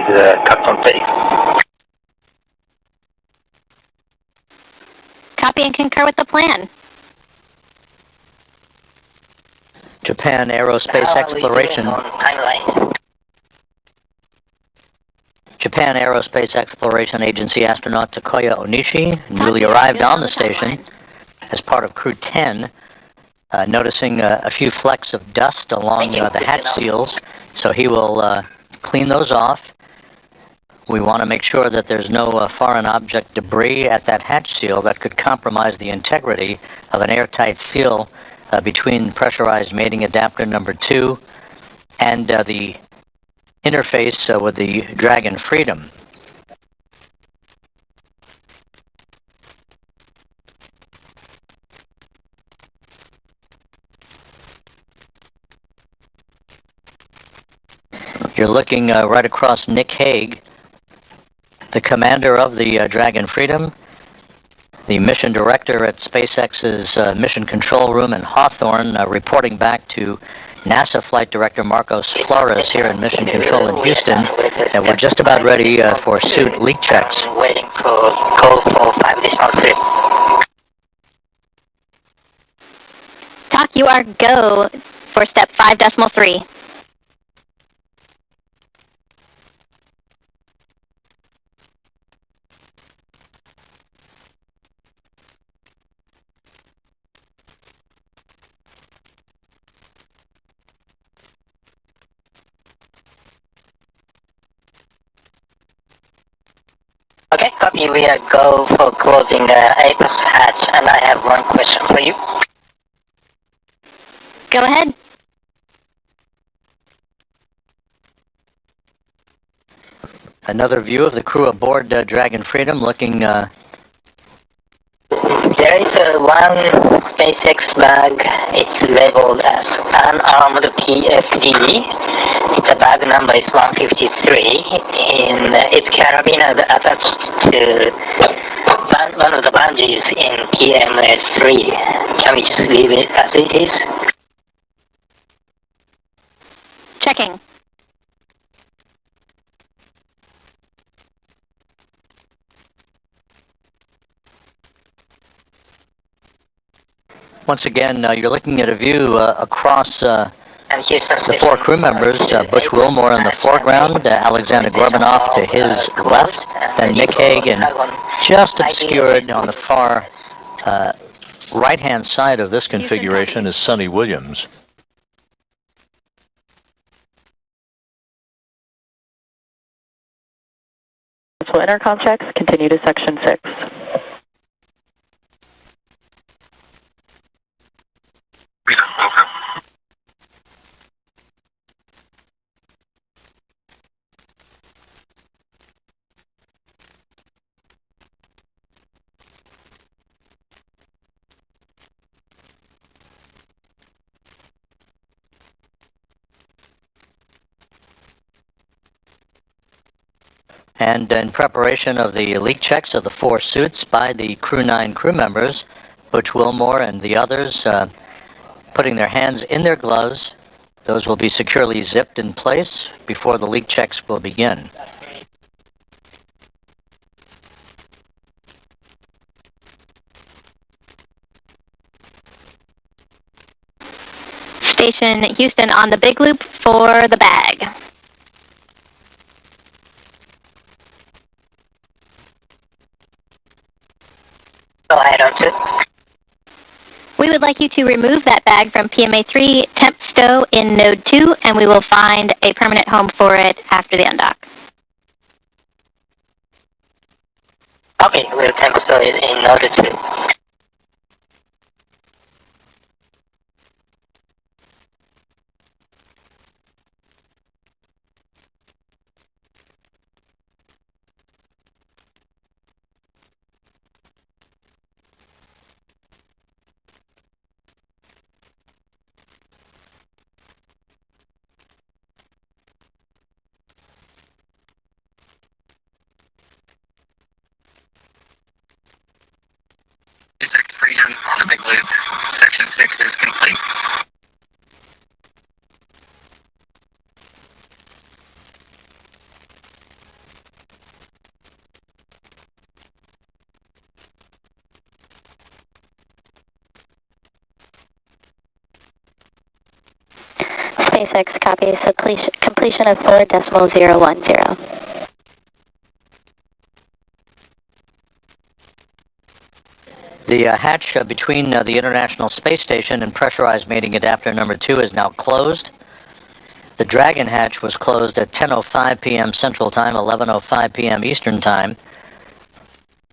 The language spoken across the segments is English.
Captain Place. Copy and concur with the plan. Japan Aerospace Exploration. Japan Aerospace Exploration Agency astronaut Takuya Onishi newly arrived on the station as part of Crew 10, noticing a few flecks of dust along the hatch seals, so he will clean those off. We want to make sure that there's no foreign object debris at that hatch seal that could compromise the integrity of an airtight seal between pressurized mating adapter number 2 and the interface with the Dragon Freedom. You're looking right across Nick Hague, the commander of the Dragon Freedom, the mission director at SpaceX's Mission Control Room in Hawthorne, reporting back to NASA Flight Director Marcos Flores here in Mission Control in Houston, and we're just about ready for suit leak checks. Waiting for call for 5.3. Doc, you are go for step 5.3. Okay, copy. We are go for closing the apex hatch, and I have one question for you. Go ahead. Another view of the crew aboard Dragon Freedom looking... There is one SpaceX bag. It's labeled as unarmed PFD. Its bag number is 153, and its carabiner is attached to one of the bungees in PMS3. Can we just leave it as it is? Checking. Once again, you're looking at a view across the 4 crew members, Butch Wilmore in the foreground, Alexander Gorbanov to his left, then Nick Hague, and just obscured on the far right-hand side of this configuration is Sonny Williams. Intercom checks, continue to section 6. And in preparation of the leak checks of the 4 suits by the Crew 9 crew members, Butch Wilmore and the others putting their hands in their gloves. Those will be securely zipped in place before the leak checks will begin. Station Houston on the big loop for the bag. Go ahead, on We would like you to remove that bag from PMA3 temp stow in node 2, and we will find a permanent home for it after the undock. Okay, we'll temp stow it in node 2. Freedom on the big loop. Section 6 is complete. SpaceX copies completion of 4.010. The hatch between the International Space Station and pressurized mating adapter number 2 is now closed. The Dragon hatch was closed at 10:05 p.m. Central Time, 11:05 p.m. Eastern Time.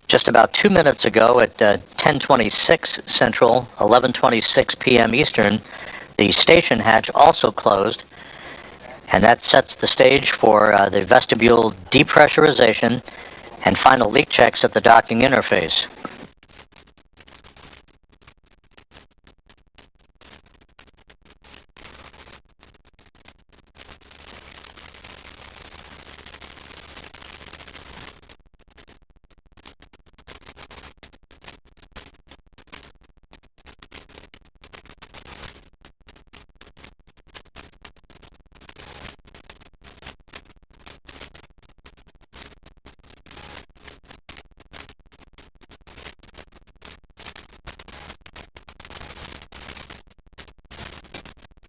Just about 2 minutes ago at 10:26 Central, 11:26 p.m. Eastern, the station hatch also closed, and that sets the stage for the vestibule depressurization and final leak checks at the docking interface.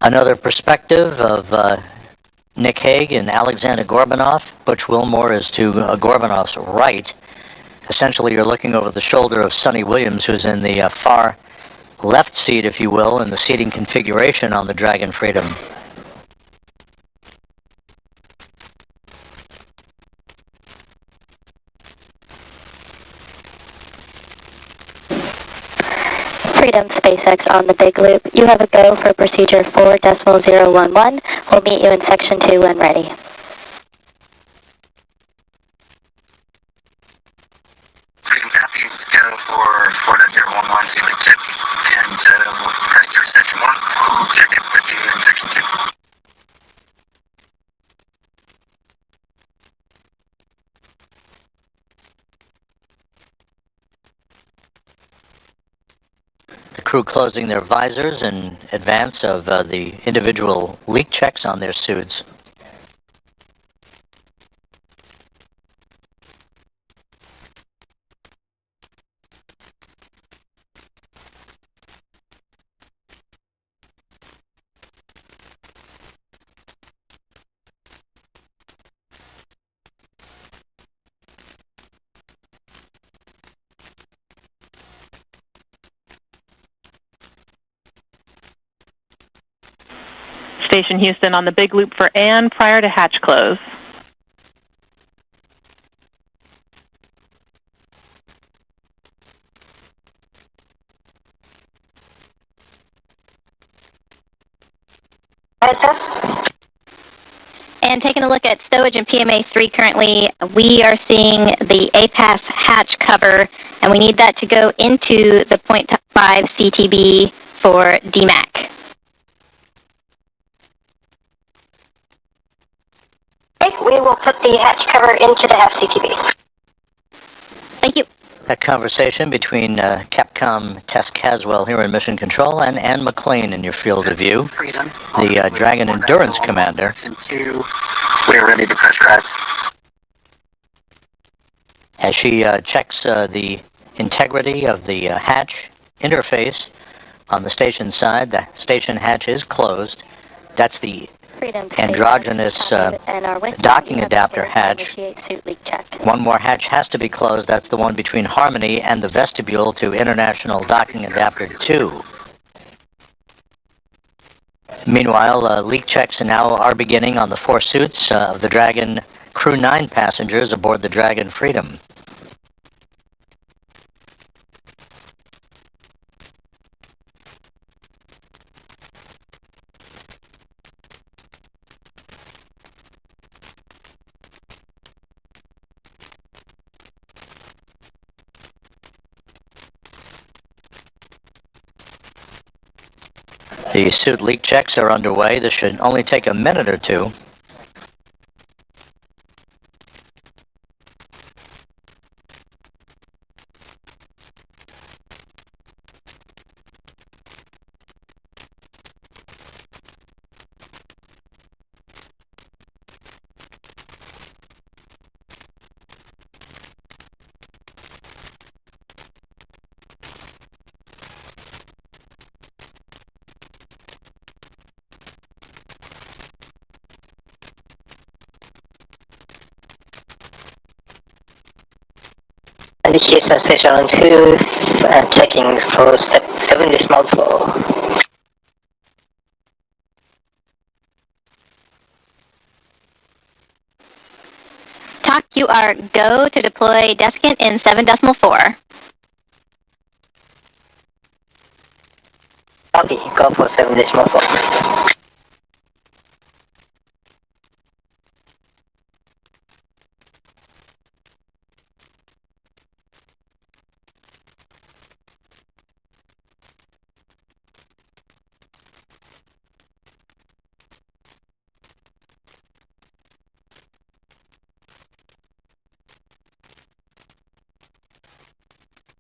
Another perspective of Nick Hague and Alexander Gorbanov. Butch Wilmore is to Gorbanov's right. Essentially, you're looking over the shoulder of Sonny Williams, who's in the far left seat, if you will, in the seating configuration on the Dragon Freedom. Freedom SpaceX on the big loop. You have a go for procedure 4.011. We'll meet you in section 2 when ready. Freedom copies, go for 4.011, see the tip, and we'll press through section 1. We'll check it with you in section 2. The crew closing their visors in advance of the individual leak checks on their suits. Station Houston on the big loop for Ann prior to hatch close. And taking a look at stowage and PMA 3 currently, we are seeing the APAS hatch cover, and we need that to go into the 0.5 CTB for DMAC. Okay, we will put the hatch cover into the half CTB. Thank you. That conversation between Capcom Tess Caswell here in Mission Control and Ann McLean in your field of view, the Dragon Endurance Commander. We're ready to pressurize. As she checks the integrity of the hatch interface on the station side, the station hatch is closed. That's the androgynous docking adapter hatch. One more hatch has to be closed. That's the one between Harmony and the vestibule to International Docking Adapter 2. Meanwhile, leak checks now are beginning on the 4 suits of the Dragon Crew 9 passengers aboard the Dragon Freedom. The suit leak checks are underway. This should only take a minute or two. indication station 2, checking for step 7 decimal floor. TOC, you are go to deploy desiccant in 7.4. Copy, go for 7 decimal floor.